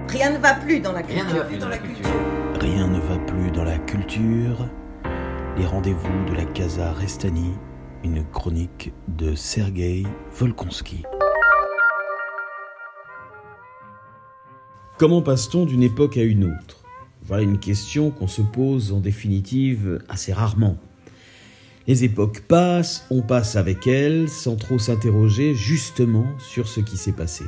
Rien ne va plus dans la culture. Rien ne va plus dans la culture. Les rendez-vous de la Casa Restani, une chronique de Sergueï Volkonski. Comment passe-t-on d'une époque à une autre? Voilà une question qu'on se pose en définitive assez rarement. Les époques passent, on passe avec elles, sans trop s'interroger justement sur ce qui s'est passé.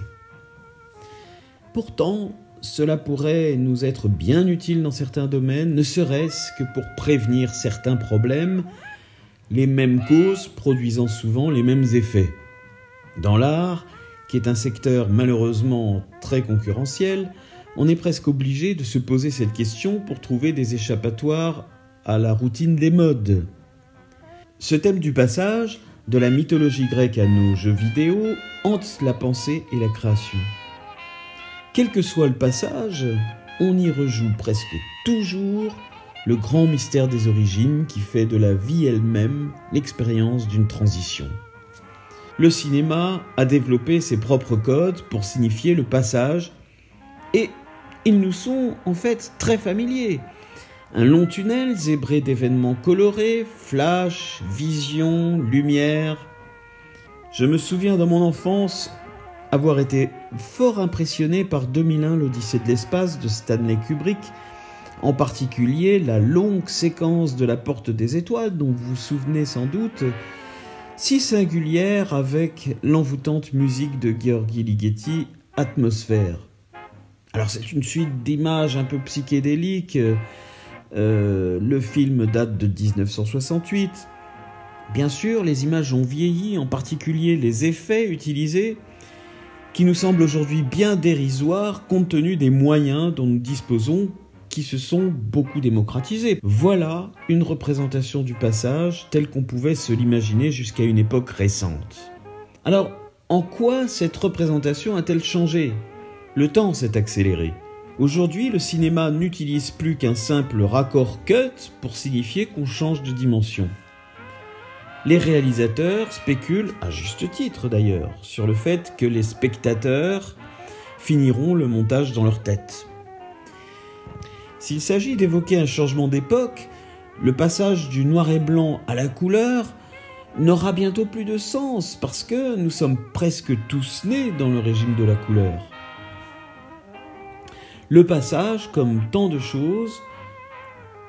Pourtant, cela pourrait nous être bien utile dans certains domaines, ne serait-ce que pour prévenir certains problèmes, les mêmes causes produisant souvent les mêmes effets. Dans l'art, qui est un secteur malheureusement très concurrentiel, on est presque obligé de se poser cette question pour trouver des échappatoires à la routine des modes. Ce thème du passage, de la mythologie grecque à nos jeux vidéo, hante la pensée et la création. Quel que soit le passage, on y rejoue presque toujours le grand mystère des origines qui fait de la vie elle-même l'expérience d'une transition. Le cinéma a développé ses propres codes pour signifier le passage et ils nous sont en fait très familiers. Un long tunnel zébré d'événements colorés, flash, vision, lumière. Je me souviens dans mon enfance avoir été fort impressionné par 2001, l'Odyssée de l'espace de Stanley Kubrick, en particulier la longue séquence de la Porte des Étoiles, dont vous vous souvenez sans doute, si singulière avec l'envoûtante musique de Gheorghi Ligeti, Atmosphère. Alors c'est une suite d'images un peu psychédéliques, le film date de 1968. Bien sûr, les images ont vieilli, en particulier les effets utilisés, qui nous semblent aujourd'hui bien dérisoires compte tenu des moyens dont nous disposons, qui se sont beaucoup démocratisés. Voilà une représentation du passage telle qu'on pouvait se l'imaginer jusqu'à une époque récente. Alors, en quoi cette représentation a-t-elle changé? Le temps s'est accéléré. Aujourd'hui, le cinéma n'utilise plus qu'un simple raccord cut pour signifier qu'on change de dimension. Les réalisateurs spéculent, à juste titre d'ailleurs, sur le fait que les spectateurs finiront le montage dans leur tête. S'il s'agit d'évoquer un changement d'époque, le passage du noir et blanc à la couleur n'aura bientôt plus de sens parce que nous sommes presque tous nés dans le régime de la couleur. Le passage, comme tant de choses,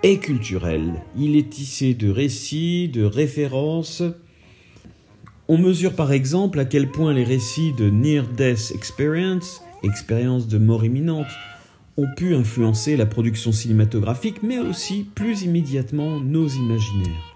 est culturel. Il est tissé de récits, de références. On mesure par exemple à quel point les récits de Near-Death Experience, expérience de mort imminente, ont pu influencer la production cinématographique, mais aussi plus immédiatement nos imaginaires.